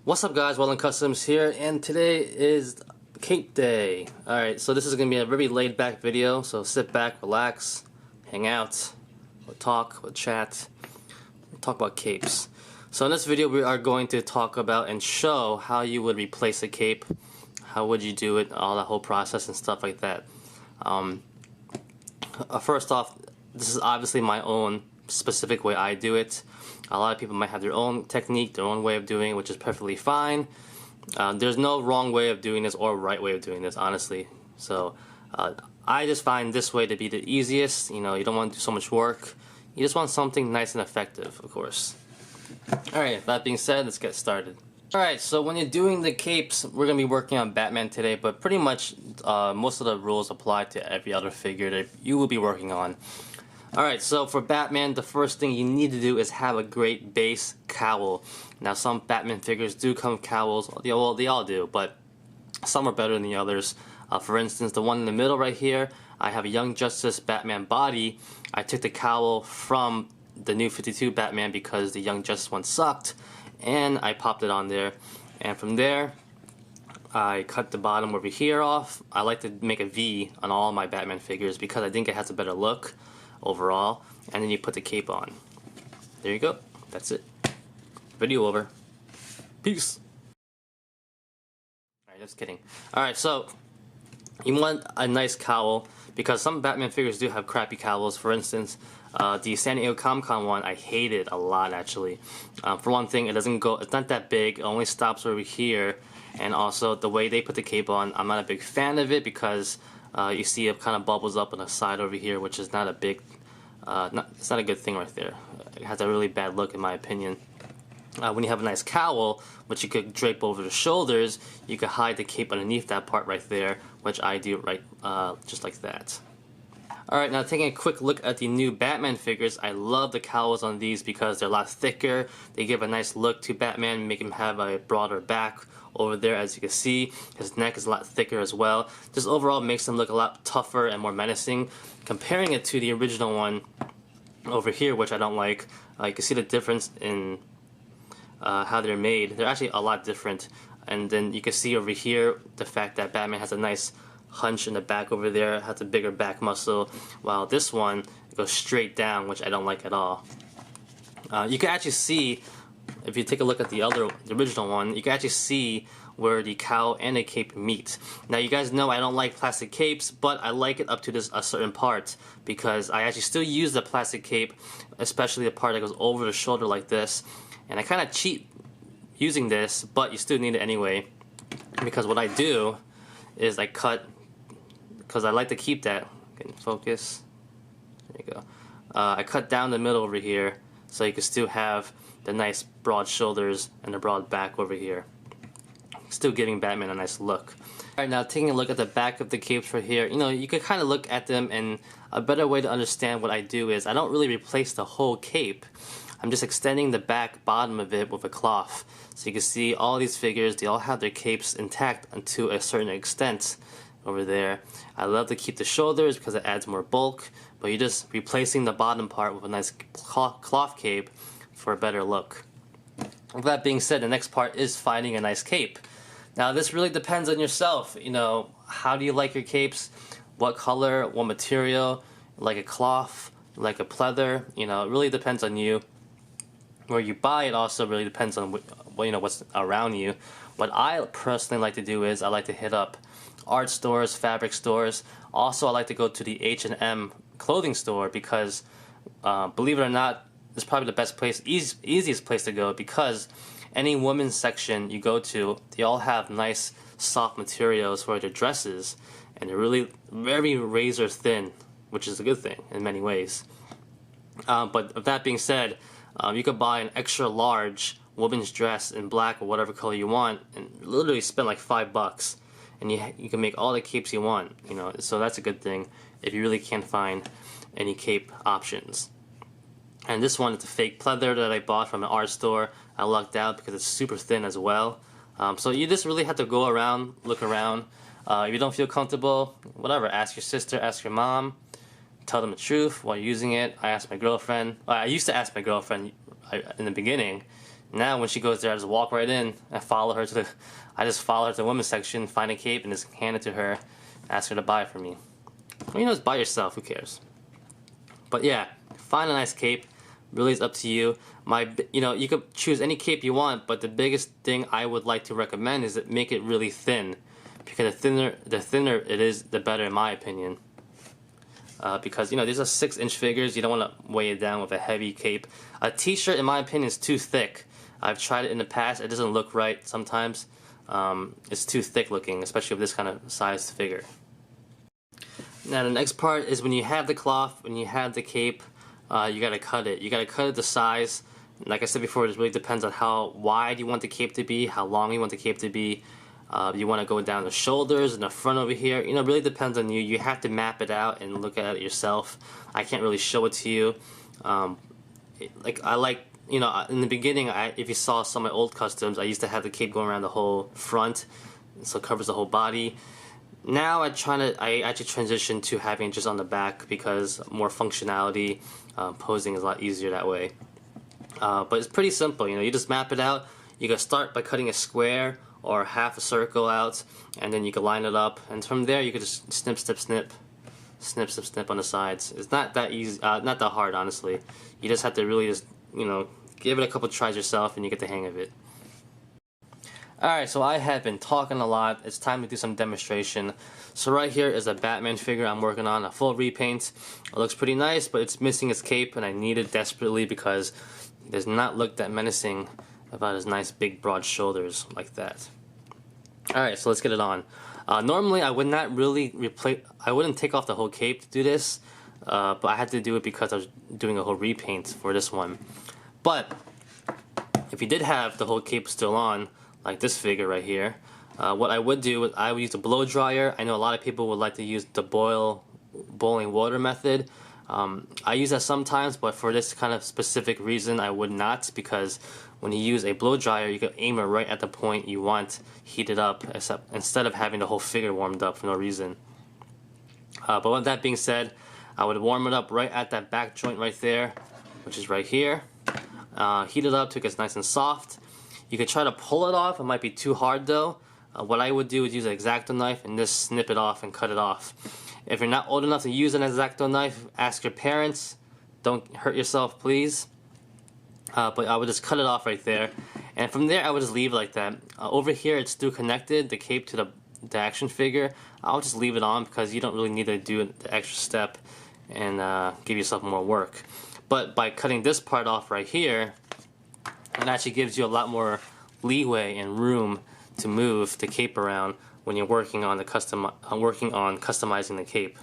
What's up guys, Weldon Customs here, and today is Cape Day. Alright, so this is going to be a very laid back video, so sit back, relax, hang out, we'll talk, we'll chat, we'll talk about capes. So in this video we are going to talk about and show how you would replace a cape, how would you do it, all that whole process and stuff like that. First off, this is obviously my own specific way I do it. A lot of people might have their own technique, their own way of doing it, which is perfectly fine. There's no wrong way of doing this or right way of doing this, honestly. So I just find this way to be the easiest. You know, you don't want to do so much work. You just want something nice and effective, of course. Alright, that being said, let's get started. Alright, so when you're doing the capes, we're going to be working on Batman today, but pretty much most of the rules apply to every other figure that you will be working on. Alright, so for Batman, the first thing you need to do is have a great base cowl. Now some Batman figures do come with cowls, well they all do, but some are better than the others. For instance, the one in the middle right here, I have a Young Justice Batman body. I took the cowl from the New 52 Batman because the Young Justice one sucked, and I popped it on there. And from there, I cut the bottom over here off. I like to make a V on all my Batman figures because I think it has a better look overall, and then you put the cape on. There you go. That's it. Video over. Peace. Alright, just kidding. Alright, so you want a nice cowl because some Batman figures do have crappy cowls. For instance, the San Diego Comic-Con one I hated a lot actually. For one thing, it's not that big, it only stops over here, and also the way they put the cape on, I'm not a big fan of it because you see it kind of bubbles up on the side over here, which is not a big, it's not a good thing right there. It has a really bad look in my opinion. When you have a nice cowl, which you could drape over the shoulders, you could hide the cape underneath that part right there, which I do right just like that. Alright, now taking a quick look at the new Batman figures, I love the cowls on these because they're a lot thicker. They give a nice look to Batman, make him have a broader back over there. As you can see, his neck is a lot thicker as well. Just overall makes him look a lot tougher and more menacing. Comparing it to the original one over here, which I don't like, you can see the difference in how they're made. They're actually a lot different. And then you can see over here the fact that Batman has a nice hunch in the back over there, has a bigger back muscle, while this one goes straight down, which I don't like at all. You can actually see, if you take a look at the original one, you can actually see where the cowl and the cape meet. Now you guys know I don't like plastic capes, but I like it up to a certain part because I actually still use the plastic cape, especially the part that goes over the shoulder like this. And I kind of cheat using this, but you still need it anyway, because what I do is I cut, because I like to keep that, okay, focus, there you go, I cut down the middle over here so you can still have the nice broad shoulders and the broad back over here, still giving Batman a nice look. Alright, now taking a look at the back of the capes right here, you know, you can kind of look at them, and a better way to understand what I do is I don't really replace the whole cape. I'm just extending the back bottom of it with a cloth. So you can see all these figures, they all have their capes intact to a certain extent over there. I love to keep the shoulders because it adds more bulk, but you're just replacing the bottom part with a nice cloth cape for a better look. With that being said, the next part is finding a nice cape. Now this really depends on yourself. You know, how do you like your capes? What color, what material, like a cloth, like a pleather, you know, it really depends on you. Where you buy it also really depends on what's around you. What I personally like to do is I like to hit up art stores, fabric stores. Also I like to go to the H&M clothing store because believe it or not, it's probably the best place, easiest place to go, because any women's section you go to, they all have nice soft materials for their dresses, and they're really very razor thin, which is a good thing in many ways. But with that being said, you could buy an extra large woman's dress in black or whatever color you want and literally spend like $5, and you can make all the capes you want, you know, so that's a good thing if you really can't find any cape options. And this one is a fake pleather that I bought from an art store. I lucked out because it's super thin as well. So you just really have to go around, look around. If you don't feel comfortable, whatever, ask your sister, ask your mom, tell them the truth while you're using it. I asked my girlfriend. I used to ask my girlfriend in the beginning, Now when she goes there, I just walk right in and follow her to the. I just follow her to the women's section, find a cape, and just hand it to her, ask her to buy it for me. Well, you know, just buy yourself. Who cares? But yeah, find a nice cape. Really, it's up to you. You could choose any cape you want, but the biggest thing I would like to recommend is that make it really thin, because the thinner it is, the better, in my opinion. Because these are 6-inch figures. You don't want to weigh it down with a heavy cape. A t-shirt, in my opinion, is too thick. I've tried it in the past. It doesn't look right sometimes. It's too thick looking, especially with this kind of sized figure. Now the next part is when you have the cloth, when you have the cape, you gotta cut it. You gotta cut it the size. Like I said before, it really depends on how wide you want the cape to be, how long you want the cape to be. You want to go down the shoulders and the front over here. It really depends on you. You have to map it out and look at it yourself. I can't really show it to you. In the beginning, if you saw some of my old customs, I used to have the cape going around the whole front, so it covers the whole body. Now I actually transition to having it just on the back because more functionality, posing is a lot easier that way. But it's pretty simple. You just map it out. You can start by cutting a square or half a circle out, and then you can line it up, and from there you can just snip, snip, snip, snip, snip, snip on the sides. It's not that easy, not that hard, honestly. You just have to really just give it a couple tries yourself, and you get the hang of it. Alright, so I have been talking a lot. It's time to do some demonstration. So right here is a Batman figure I'm working on, a full repaint. It looks pretty nice, but it's missing its cape, and I need it desperately because it does not look that menacing about his nice big broad shoulders like that. Alright, so let's get it on. Normally I would not really I wouldn't take off the whole cape to do this, but I had to do it because I was doing a whole repaint for this one. But if you did have the whole cape still on, like this figure right here, what I would do is I would use a blow dryer. I know a lot of people would like to use the boiling water method. I use that sometimes, but for this kind of specific reason I would not, because when you use a blow dryer you can aim it right at the point you want heated up, instead of having the whole figure warmed up for no reason. But with that being said, I would warm it up right at that back joint right there, which is right here. Heat it up till it gets nice and soft. You could try to pull it off. It might be too hard though. What I would do is use an X-Acto knife and just snip it off and cut it off. If you're not old enough to use an X-Acto knife, ask your parents. Don't hurt yourself, please. But I would just cut it off right there. And from there I would just leave it like that. Over here it's still connected, the cape to the action figure. I'll just leave it on because you don't really need to do the extra step and give yourself more work. But by cutting this part off right here, it actually gives you a lot more leeway and room to move the cape around when you're working on customizing the cape.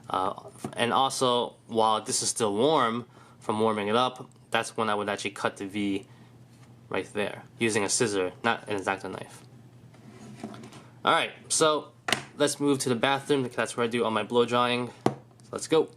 And also, while this is still warm from warming it up, that's when I would actually cut the V right there using a scissor, not an X-Acto knife. Alright, so let's move to the bathroom because that's where I do all my blow drying. Let's go.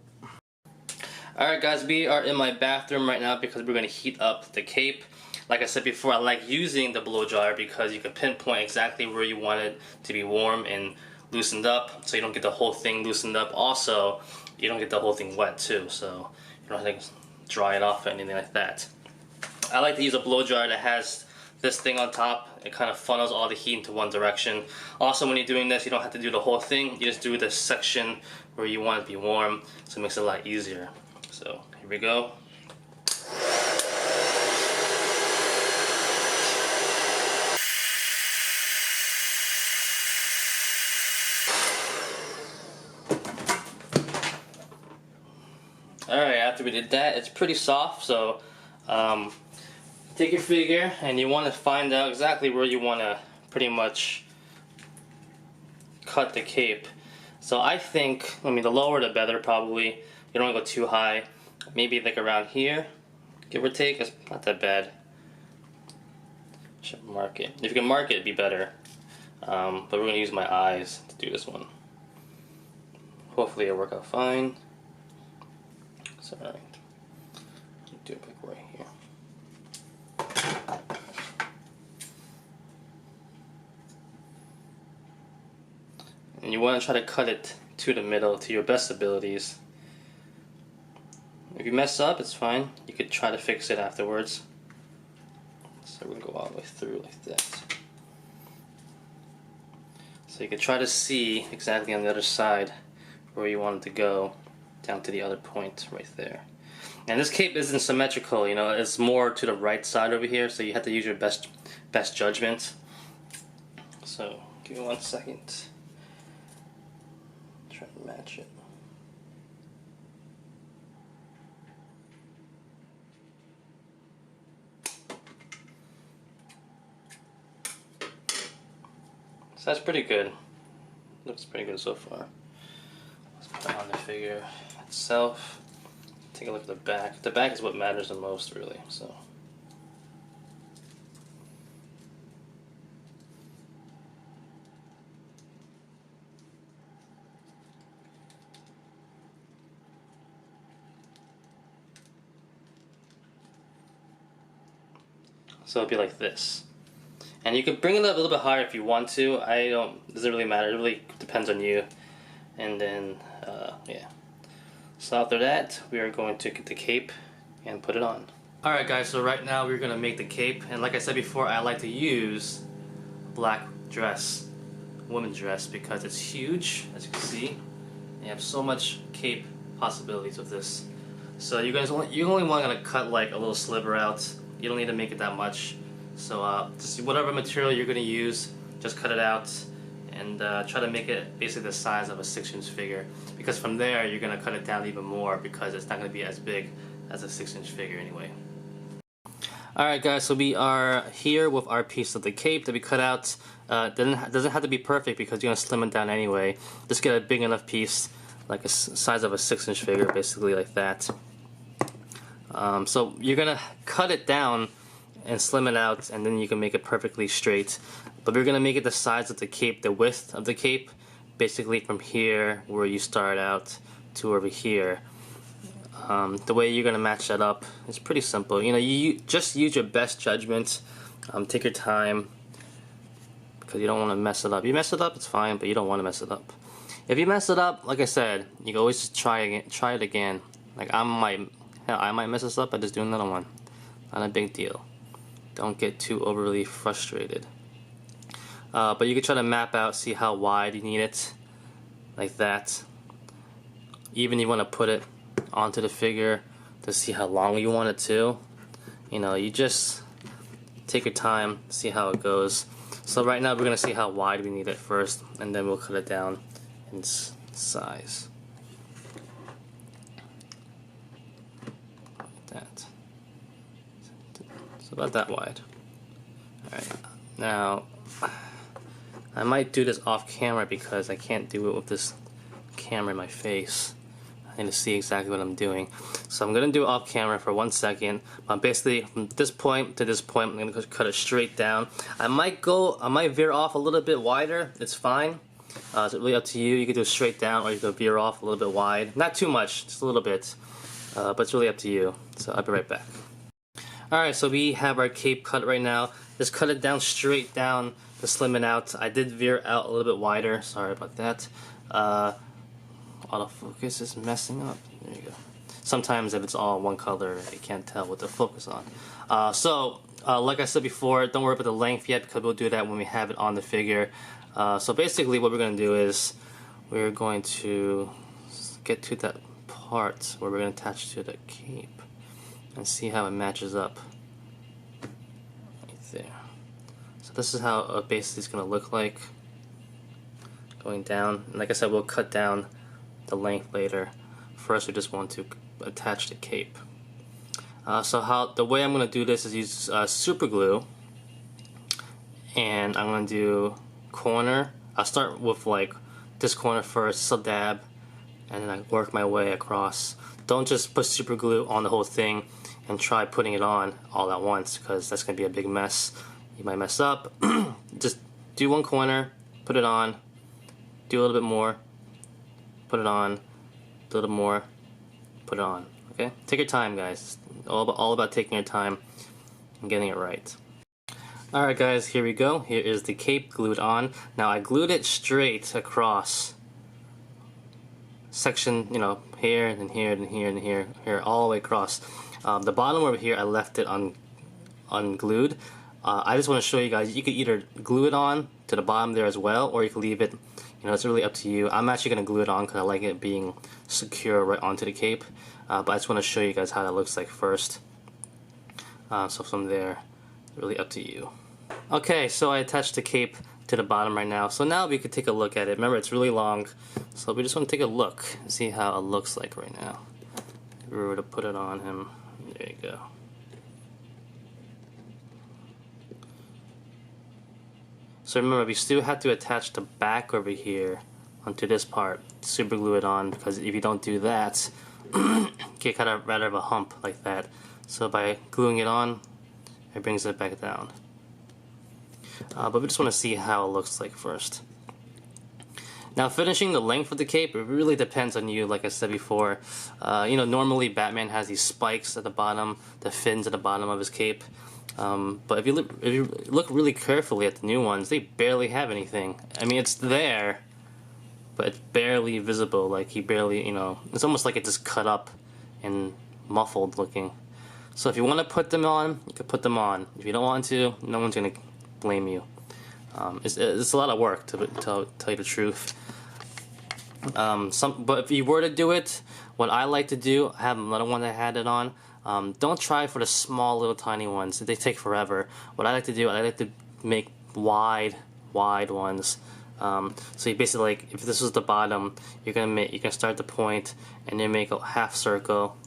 Alright guys, we are in my bathroom right now because we're going to heat up the cape. Like I said before, I like using the blow dryer because you can pinpoint exactly where you want it to be warm and loosened up, so you don't get the whole thing loosened up. Also, you don't get the whole thing wet too, so you don't have to dry it off or anything like that. I like to use a blow dryer that has this thing on top. It kind of funnels all the heat into one direction. Also, when you're doing this, you don't have to do the whole thing. You just do the section where you want it to be warm, so it makes it a lot easier. So here we go. Alright, after we did that, it's pretty soft, so take your figure and you want to find out exactly where you want to pretty much cut the cape. So I think, the lower the better probably. You don't want to go too high. Maybe like around here, give or take. It's not that bad. Should mark it. If you can mark it, it'd be better. But we're going to use my eyes to do this one. Hopefully it'll work out fine. It's alright. Do it like right here. And you want to try to cut it to the middle to your best abilities. If you mess up, it's fine. You could try to fix it afterwards. So we're gonna go all the way through like that. So you can try to see exactly on the other side where you want it to go, down to the other point right there. And this cape isn't symmetrical, you know, it's more to the right side over here, so you have to use your best judgment. So give me 1 second. Try to match it. So that's pretty good. Looks pretty good so far. Let's put it on the figure itself. Take a look at the back. The back is what matters the most, really. So it'll be like this. And you can bring it up a little bit higher if you want to. Doesn't really matter. It really depends on you. And then, yeah. So after that, we are going to get the cape and put it on. Alright guys, so right now we're going to make the cape. And like I said before, I like to use black dress, women's dress, because it's huge, as you can see. You have so much cape possibilities with this. So you only want to cut like a little sliver out. You don't need to make it that much. So just whatever material you're going to use, just cut it out and try to make it basically the size of a 6-inch figure, because from there you're going to cut it down even more, because it's not going to be as big as a 6-inch figure anyway. Alright guys, so we are here with our piece of the cape that we cut out. Doesn't have to be perfect because you're going to slim it down anyway. Just get a big enough piece, like a size of a 6-inch figure, basically like that. So you're going to cut it down and slim it out, and then you can make it perfectly straight. But we're gonna make it the size of the cape, the width of the cape, basically from here where you start out to over here. The way you're gonna match that up is pretty simple. You know, you just use your best judgment. Take your time, because you don't want to mess it up. You mess it up, it's fine, but you don't want to mess it up. If you mess it up, like I said, you can always just try it again. Like I might mess this up. I just do another one. Not a big deal. Don't get too overly frustrated. But you can try to map out, see how wide you need it, like that. Even you want to put it onto the figure to see how long you want it to. You know, you just take your time, see how it goes. So right now we're going to see how wide we need it first, and then we'll cut it down in size. Like that. So about that wide. Alright, now I might do this off camera because I can't do it with this camera in my face. I need to see exactly what I'm doing. So I'm going to do it off camera for 1 second. Basically from this point to this point I'm going to cut it straight down. I might veer off a little bit wider. It's fine. It's really up to you. You can do it straight down, or you can veer off a little bit wide. Not too much, just a little bit. But it's really up to you. So I'll be right back. Alright, so we have our cape cut right now. Just cut it down straight down to slim it out. I did veer out a little bit wider. Sorry about that. Autofocus is messing up. There you go. Sometimes if it's all one color, you can't tell what to focus on. Like I said before, don't worry about the length yet, because we'll do that when we have it on the figure. So basically what we're going to do is we're going to get to that part where we're going to attach to the cape and see how it matches up right there. So this is how a base is going to look like going down. And like I said, we'll cut down the length later. First we just want to attach the cape. The way I'm going to do this is use super glue, and I'm going to do corner. I'll start with like this corner first, just a dab, and then I work my way across. Don't just put super glue on the whole thing and try putting it on all at once, because that's going to be a big mess. You might mess up. Just do one corner, put it on, do a little bit more, put it on, a little more, put it on. Okay? Take your time, guys. It's all about taking your time and getting it right. Alright guys, here we go. Here is the cape glued on. Now I glued it straight across section, you know, here and here and here and here, all the way across. The bottom over here I left it unglued. I just want to show you guys, you could either glue it on to the bottom there as well, or you can leave it, you know, it's really up to you. I'm actually going to glue it on because I like it being secure right onto the cape, but I just want to show you guys how that looks like first. So from there, really up to you. Okay, so I attached the cape to the bottom right now, so now we could take a look at it. Remember, it's really long, so we just want to take a look and see how it looks like right now. If we were to put it on him, there you go. So remember, we still have to attach the back over here onto this part, super glue it on, because if you don't do that, you get kind of rather of a hump like that. So by gluing it on, it brings it back down. But we just want to see how it looks like first. Now, finishing the length of the cape, it really depends on you. Like I said before, you know, normally Batman has these spikes at the bottom, the fins at the bottom of his cape. But if you look really carefully at the new ones, they barely have anything. I mean, it's there, but it's barely visible. Like he barely, you know, it's almost like it just cut up and muffled looking. So if you want to put them on, you can put them on. If you don't want to, no one's gonna blame you. It's a lot of work to tell you the truth. But if you were to do it, what I like to do, I have another one that had it on. Don't try for the small little tiny ones. They take forever. What I like to do, I like to make wide ones. So you basically, like, if this was the bottom, you can start the point and then make a half circle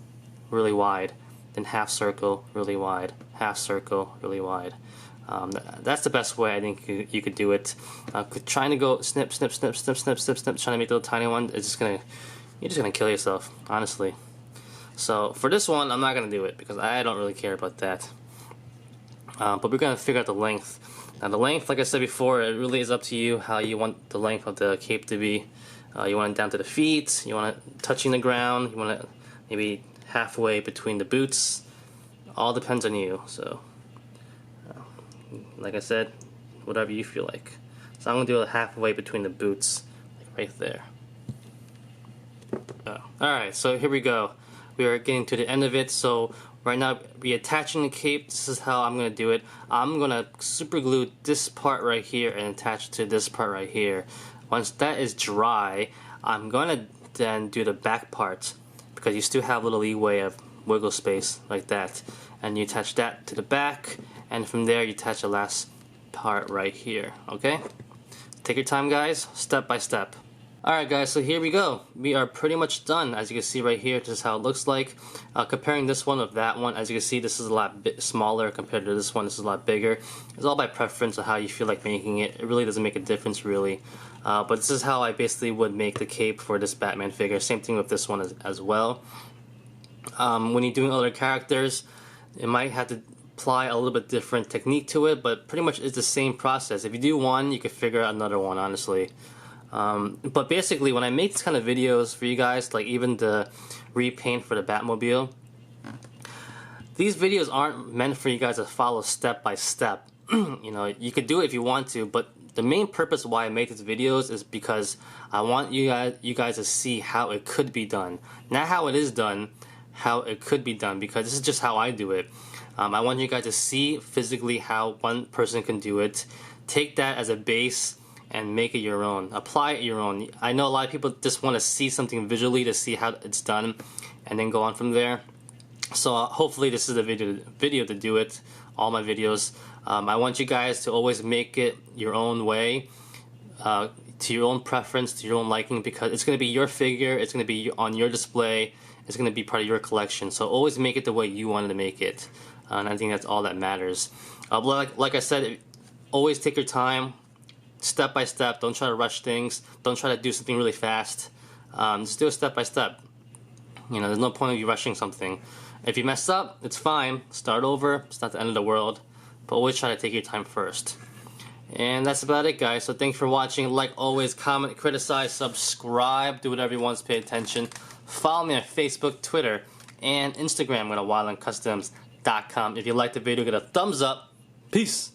really wide, then half circle really wide, half circle really wide. That's the best way I think you could do it. Trying to go snip, snip, snip, snip, snip, snip, snip, trying to make the little tiny one, it's just you're just gonna kill yourself, honestly. So for this one, I'm not gonna do it because I don't really care about that. But we're gonna figure out the length. Now the length, like I said before, it really is up to you how you want the length of the cape to be. You want it down to the feet, you want it touching the ground, you want it maybe halfway between the boots. All depends on you. So like I said, whatever you feel like. So I'm gonna do it halfway between the boots, like right there. Alright, so here we go. We are getting to the end of it. So right now, we're attaching the cape. This is how I'm gonna do it. I'm gonna super glue this part right here and attach to this part right here. Once that is dry, I'm gonna then do the back part because you still have a little leeway of wiggle space like that. And you attach that to the back, and from there you attach the last part right here, okay? Take your time, guys, step by step. Alright guys, so here we go. We are pretty much done. As you can see right here, this is how it looks like. Comparing this one with that one, as you can see, this is a lot smaller compared to this one. This is a lot bigger. It's all by preference of how you feel like making it. It really doesn't make a difference, really. But this is how I basically would make the cape for this Batman figure. Same thing with this one as well. When you're doing other characters, it might have to apply a little bit different technique to it, but pretty much it's the same process. If you do one, you can figure out another one, honestly. But basically, when I make these kind of videos for you guys, like even the repaint for the Batmobile, these videos aren't meant for you guys to follow step by step. You know, you could do it if you want to, but the main purpose why I make these videos is because I want you guys to see how it could be done. Not how it is done, how it could be done, because this is just how I do it. I want you guys to see physically how one person can do it. Take that as a base and make it your own. Apply it your own. I know a lot of people just want to see something visually to see how it's done and then go on from there. So hopefully this is the video to do it. All my videos. I want you guys to always make it your own way, to your own preference, to your own liking, because it's going to be your figure, it's going to be on your display, it's going to be part of your collection. So always make it the way you wanted to make it. And I think that's all that matters. Like I said, always take your time, step by step. Don't try to rush things. Don't try to do something really fast. Just do it step by step. You know, there's no point of you rushing something. If you mess up, it's fine. Start over. It's not the end of the world. But always try to take your time first. And that's about it, guys. So thanks for watching. Like always, comment, criticize, subscribe, do whatever you want to pay attention. Follow me on Facebook, Twitter, and Instagram at wildandcustoms.com. If you liked the video, get a thumbs up. Peace.